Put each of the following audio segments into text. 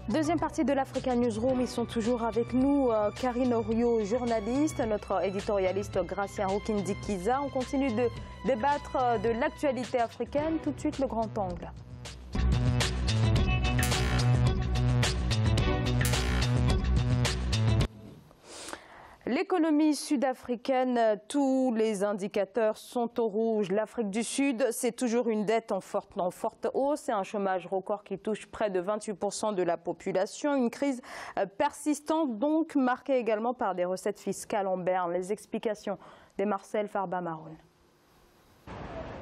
Deuxième partie de l'Africa Newsroom, ils sont toujours avec nous. Karine Orio, journaliste, notre éditorialiste Gracien Rukindi-Kiza. On continue de débattre de l'actualité africaine. Tout de suite, le grand angle. L'économie sud-africaine, tous les indicateurs sont au rouge. L'Afrique du Sud, c'est toujours une dette en forte hausse et un chômage record qui touche près de 28% de la population. Une crise persistante donc marquée également par des recettes fiscales en berne. Les explications de Marcel Farba-Maroun.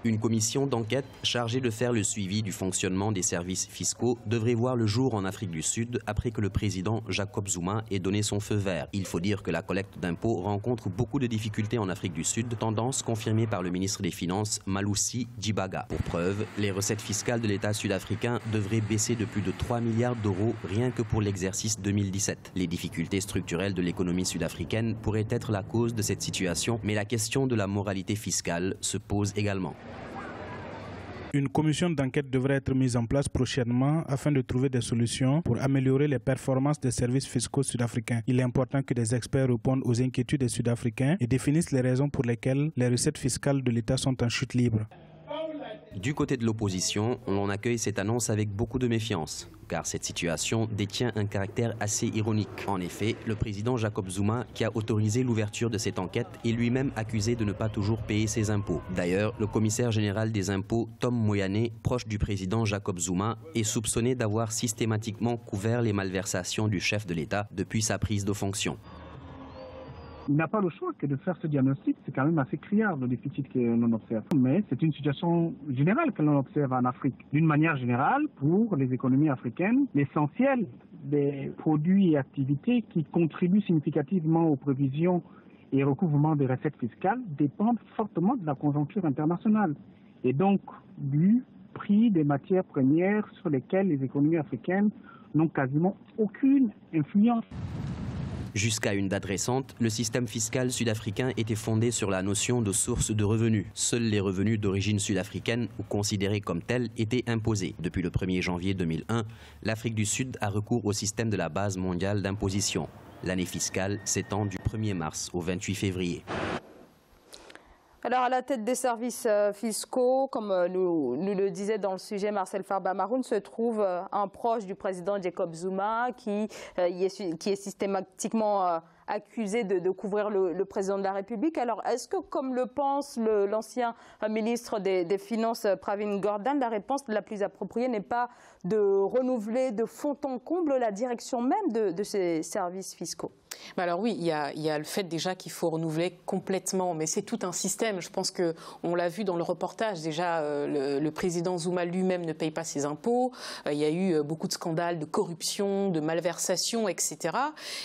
Une commission d'enquête chargée de faire le suivi du fonctionnement des services fiscaux devrait voir le jour en Afrique du Sud après que le président Jacob Zuma ait donné son feu vert. Il faut dire que la collecte d'impôts rencontre beaucoup de difficultés en Afrique du Sud, tendance confirmée par le ministre des Finances Malusi Djibaga. Pour preuve, les recettes fiscales de l'État sud-africain devraient baisser de plus de 3 milliards d'euros rien que pour l'exercice 2017. Les difficultés structurelles de l'économie sud-africaine pourraient être la cause de cette situation, mais la question de la moralité fiscale se pose également. Une commission d'enquête devrait être mise en place prochainement afin de trouver des solutions pour améliorer les performances des services fiscaux sud-africains. Il est important que des experts répondent aux inquiétudes des Sud-Africains et définissent les raisons pour lesquelles les recettes fiscales de l'État sont en chute libre. Du côté de l'opposition, on accueille cette annonce avec beaucoup de méfiance, car cette situation détient un caractère assez ironique. En effet, le président Jacob Zuma, qui a autorisé l'ouverture de cette enquête, est lui-même accusé de ne pas toujours payer ses impôts. D'ailleurs, le commissaire général des impôts, Tom Moyane, proche du président Jacob Zuma, est soupçonné d'avoir systématiquement couvert les malversations du chef de l'État depuis sa prise de fonction. Il n'a pas le choix que de faire ce diagnostic. C'est quand même assez criard le déficit que l'on observe. Mais c'est une situation générale que l'on observe en Afrique. D'une manière générale, pour les économies africaines, l'essentiel des produits et activités qui contribuent significativement aux prévisions et recouvrement des recettes fiscales dépendent fortement de la conjoncture internationale. Et donc du prix des matières premières sur lesquelles les économies africaines n'ont quasiment aucune influence. Jusqu'à une date récente, le système fiscal sud-africain était fondé sur la notion de source de revenus. Seuls les revenus d'origine sud-africaine ou considérés comme tels étaient imposés. Depuis le 1er janvier 2001, l'Afrique du Sud a recours au système de la base mondiale d'imposition. L'année fiscale s'étend du 1er mars au 28 février. Alors, à la tête des services fiscaux, comme nous le disait dans le sujet Marcel Farba-Maroun, se trouve un proche du président Jacob Zuma qui est systématiquement accusé de couvrir le président de la République. Alors, est-ce que, comme le pense l'ancien ministre des Finances Pravin Gordhan, la réponse la plus appropriée n'est pas de renouveler de fond en comble la direction même de ces services fiscaux? Alors oui, il y a le fait déjà qu'il faut renouveler complètement, mais c'est tout un système. Je pense qu'on l'a vu dans le reportage. Déjà, le président Zuma lui-même ne paye pas ses impôts. Il y a eu beaucoup de scandales de corruption, de malversation, etc.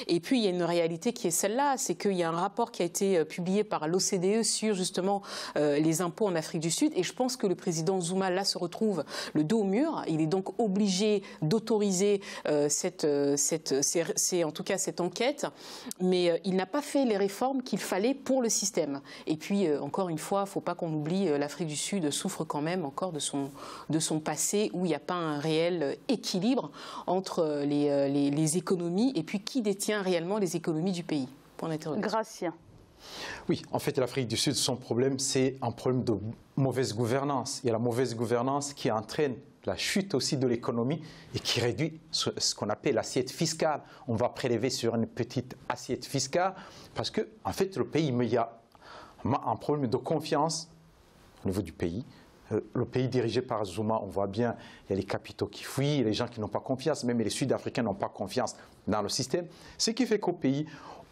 Et puis, il y a une réalité qui est celle-là, c'est qu'il y a un rapport qui a été publié par l'OCDE sur justement les impôts en Afrique du Sud. Et je pense que le président Zuma, là, se retrouve le dos au mur. Il est donc obligé d'autoriser en tout cas cette enquête. Mais il n'a pas fait les réformes qu'il fallait pour le système. Et puis, encore une fois, il ne faut pas qu'on oublie, l'Afrique du Sud souffre quand même encore de son passé où il n'y a pas un réel équilibre entre les économies et puis qui détient réellement les économies du pays. Point d'interrogation. Gracien. Oui, en fait, l'Afrique du Sud, son problème, c'est un problème de mauvaise gouvernance. Il y a la mauvaise gouvernance qui entraîne la chute aussi de l'économie et qui réduit ce qu'on appelle l'assiette fiscale. On va prélever sur une petite assiette fiscale parce que, en fait, le pays, il y a un problème de confiance au niveau du pays. Le pays dirigé par Zuma, on voit bien, il y a les capitaux qui fuient, les gens qui n'ont pas confiance, même les Sud-Africains n'ont pas confiance dans le système. Ce qui fait qu'au pays,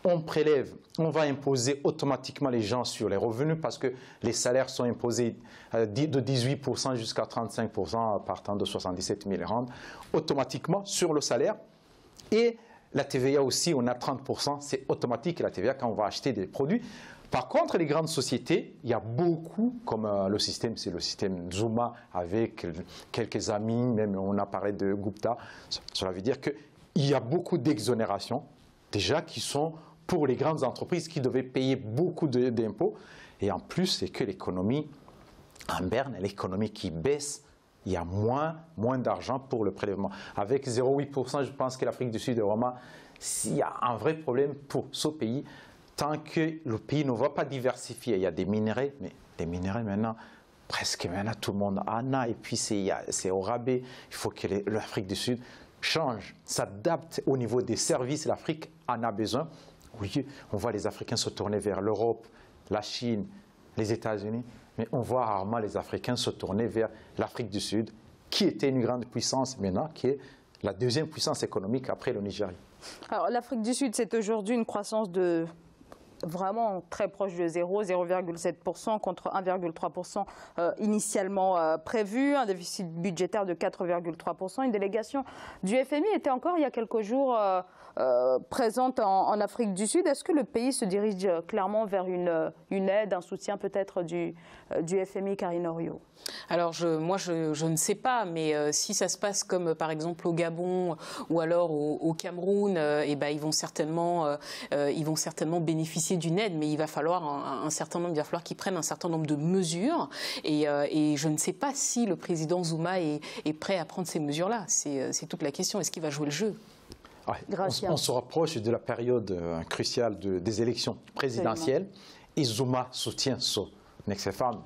on prélève, on va imposer automatiquement les gens sur les revenus parce que les salaires sont imposés de 18% jusqu'à 35% partant de 77 000 rand, automatiquement sur le salaire. Et la TVA aussi, on a 30%, c'est automatique la TVA quand on va acheter des produits. Par contre, les grandes sociétés, il y a beaucoup, comme le système, c'est le système Zuma avec quelques amis, même on a parlé de Gupta, cela veut dire qu'il y a beaucoup d'exonérations déjà qui sont pour les grandes entreprises qui devaient payer beaucoup d'impôts. Et en plus, c'est que l'économie en berne, l'économie qui baisse, il y a moins d'argent pour le prélèvement. Avec 0,8%, je pense que l'Afrique du Sud, vraiment, il y a un vrai problème pour ce pays, tant que le pays ne va pas diversifier. Il y a des minerais, mais des minerais maintenant, presque maintenant tout le monde en a, et puis c'est au rabais. Il faut que l'Afrique du Sud change, s'adapte au niveau des services. L'Afrique en a besoin. Oui, on voit les Africains se tourner vers l'Europe, la Chine, les États-Unis, mais on voit rarement les Africains se tourner vers l'Afrique du Sud, qui était une grande puissance maintenant, qui est la deuxième puissance économique après le Nigeria. Alors l'Afrique du Sud, c'est aujourd'hui une croissance de vraiment très proche de 0,7% contre 1,3% initialement prévu, un déficit budgétaire de 4,3%. Une délégation du FMI était encore il y a quelques jours présente en Afrique du Sud. Est-ce que le pays se dirige clairement vers une aide, un soutien peut-être du FMI, Karine Oriot? Alors moi je ne sais pas, mais si ça se passe comme par exemple au Gabon ou alors au Cameroun, eh ben, ils vont certainement bénéficier d'une aide, mais il va falloir il va falloir qu'ils prennent un certain nombre de mesures, et je ne sais pas si le président Zuma est prêt à prendre ces mesures-là. C'est toute la question. Est-ce qu'il va jouer le jeu? On se rapproche de la période cruciale des élections présidentielles. Et Zuma soutient son ex-femme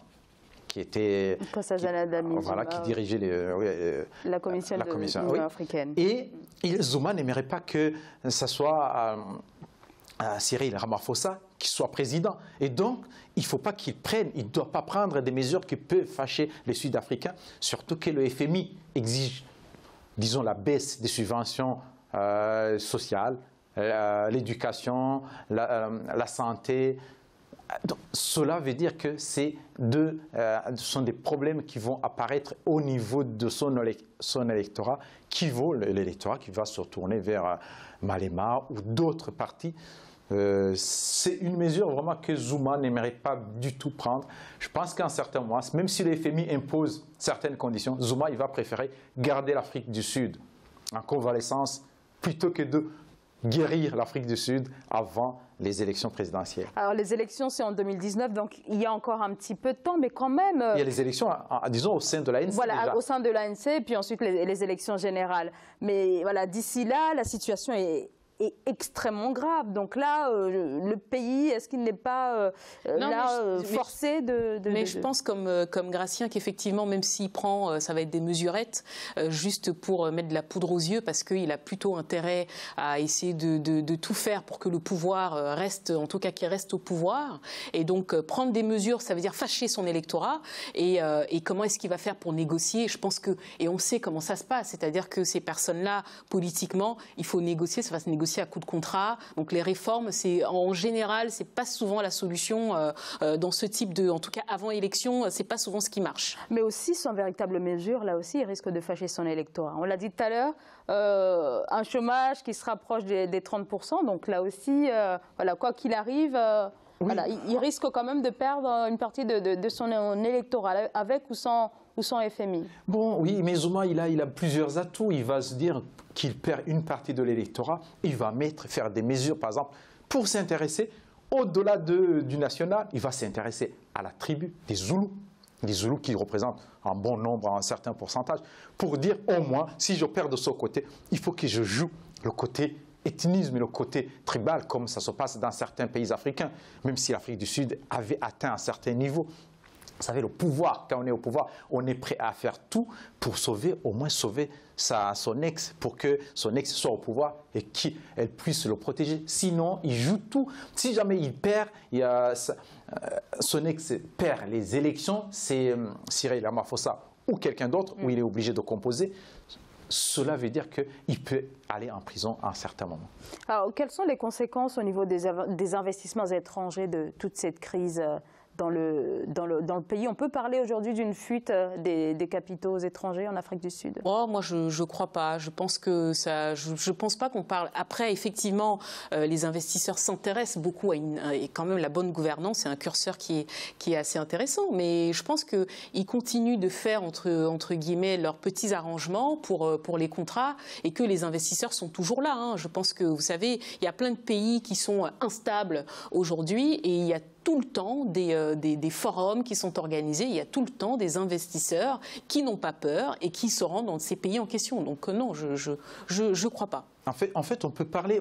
qui était qui dirigeait la Commission de l'Union africaine. Et Zuma n'aimerait pas que ce soit Cyril Ramaphosa qui soit président. Et donc, il ne faut pas qu'il ne doit pas prendre des mesures qui peuvent fâcher les Sud-Africains, surtout que le FMI exige, disons, la baisse des subventions sociales, l'éducation, la santé. Donc, cela veut dire que ce sont des problèmes qui vont apparaître au niveau de son électorat, l'électorat qui va se tourner vers Malema ou d'autres partis. C'est une mesure vraiment que Zuma n'aimerait pas du tout prendre. Je pense qu'en certains mois, même si le FMI impose certaines conditions, Zuma il va préférer garder l'Afrique du Sud en convalescence plutôt que de guérir l'Afrique du Sud avant les élections présidentielles. Alors les élections, c'est en 2019, donc il y a encore un petit peu de temps, mais quand même... Il y a les élections, disons, au sein de l'ANC. Voilà, déjà. Au sein de l'ANC, et puis ensuite les élections générales. Mais voilà, d'ici là, la situation est extrêmement grave. Donc là, le pays, est-ce qu'il n'est pas forcé de... Mais je pense comme Gratien qu'effectivement, même s'il prend, ça va être des mesurettes, juste pour mettre de la poudre aux yeux, parce qu'il a plutôt intérêt à essayer de tout faire pour que le pouvoir reste, en tout cas qu'il reste au pouvoir. Et donc, prendre des mesures, ça veut dire fâcher son électorat. Et comment est-ce qu'il va faire pour négocier? Je pense que, et on sait comment ça se passe, c'est-à-dire que ces personnes-là, politiquement, il faut négocier, ça va se négocier à coup de contrat. Donc les réformes, en général, c'est pas souvent la solution dans ce type en tout cas avant élection, c'est pas souvent ce qui marche. Mais aussi sans véritable mesure, là aussi, il risque de fâcher son électorat. On l'a dit tout à l'heure, un chômage qui se rapproche des 30%. Donc là aussi, voilà, quoi qu'il arrive. Oui. Voilà, il risque quand même de perdre une partie de son électorat, avec ou sans FMI. Bon, oui, mais Zuma, il a plusieurs atouts. Il va se dire qu'il perd une partie de l'électorat. Il va faire des mesures, par exemple, pour s'intéresser, au-delà du national, il va s'intéresser à la tribu des Zoulous. Les Zoulous qui représentent un bon nombre, un certain pourcentage, pour dire au moins, si je perds de ce côté, il faut que je joue le côté ethnisme et le côté tribal, comme ça se passe dans certains pays africains, même si l'Afrique du Sud avait atteint un certain niveau. Vous savez, le pouvoir, quand on est au pouvoir, on est prêt à faire tout pour au moins sauver son ex, pour que son ex soit au pouvoir et qu'elle puisse le protéger. Sinon, il joue tout. Si jamais il perd, son ex perd les élections, c'est Cyril Ramaphosa ou quelqu'un d'autre, où il est obligé de composer. Cela veut dire qu'il peut aller en prison à un certain moment. Alors, quelles sont les conséquences au niveau des investissements étrangers de toute cette crise dans le pays? On peut parler aujourd'hui d'une fuite des capitaux étrangers en Afrique du Sud? Oh, moi, je ne crois pas. Je pense que je pense pas qu'on parle. Après, effectivement, les investisseurs s'intéressent beaucoup et quand même la bonne gouvernance, c'est un curseur qui est assez intéressant. Mais je pense qu'ils continuent de faire, entre guillemets, leurs petits arrangements pour les contrats et que les investisseurs sont toujours là. Hein. Je pense que, vous savez, il y a plein de pays qui sont instables aujourd'hui et il y a tout le temps des forums qui sont organisés, il y a tout le temps des investisseurs qui n'ont pas peur et qui se rendent dans ces pays en question. Donc non, je crois pas. En fait, on peut parler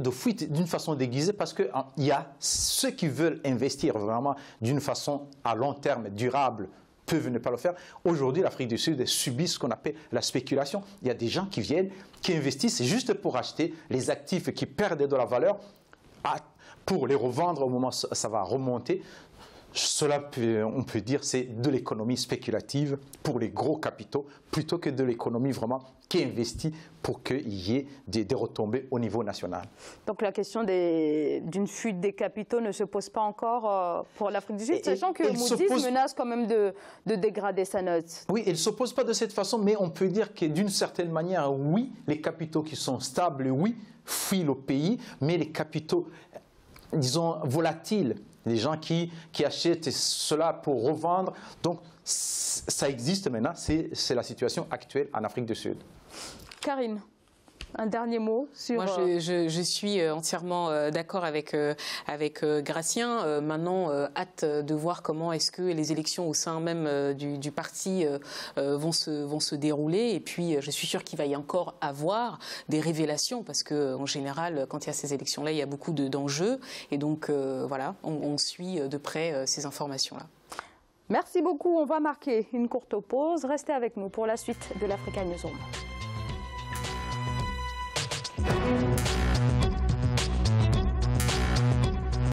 de fuite d'une façon déguisée parce qu'il y a ceux qui veulent investir vraiment d'une façon à long terme, durable, peuvent ne pas le faire. Aujourd'hui, l'Afrique du Sud subit ce qu'on appelle la spéculation. Il y a des gens qui viennent, qui investissent juste pour acheter les actifs qui perdent de la valeur, pour les revendre au moment où ça va remonter. Cela, on peut dire, c'est de l'économie spéculative pour les gros capitaux, plutôt que de l'économie vraiment qui investit pour qu'il y ait des retombées au niveau national. Donc la question d'une fuite des capitaux ne se pose pas encore pour l'Afrique du Sud, sachant que Moody's menace quand même de dégrader sa note. Oui, elle ne se pose pas de cette façon, mais on peut dire que d'une certaine manière, oui, les capitaux qui sont stables, oui, fuient le pays, mais les capitaux, disons, volatiles, les gens qui achètent cela pour revendre. Donc, ça existe maintenant. C'est la situation actuelle en Afrique du Sud. Karine, un dernier mot sur... Moi, je suis entièrement d'accord avec Gratien. Maintenant, hâte de voir comment est-ce que les élections au sein même du parti vont se dérouler. Et puis, je suis sûre qu'il va y encore avoir des révélations parce qu'en général, quand il y a ces élections-là, il y a beaucoup d'enjeux. Et donc, voilà, on suit de près ces informations-là. Merci beaucoup. On va marquer une courte pause. Restez avec nous pour la suite de l'Africa Newsroom.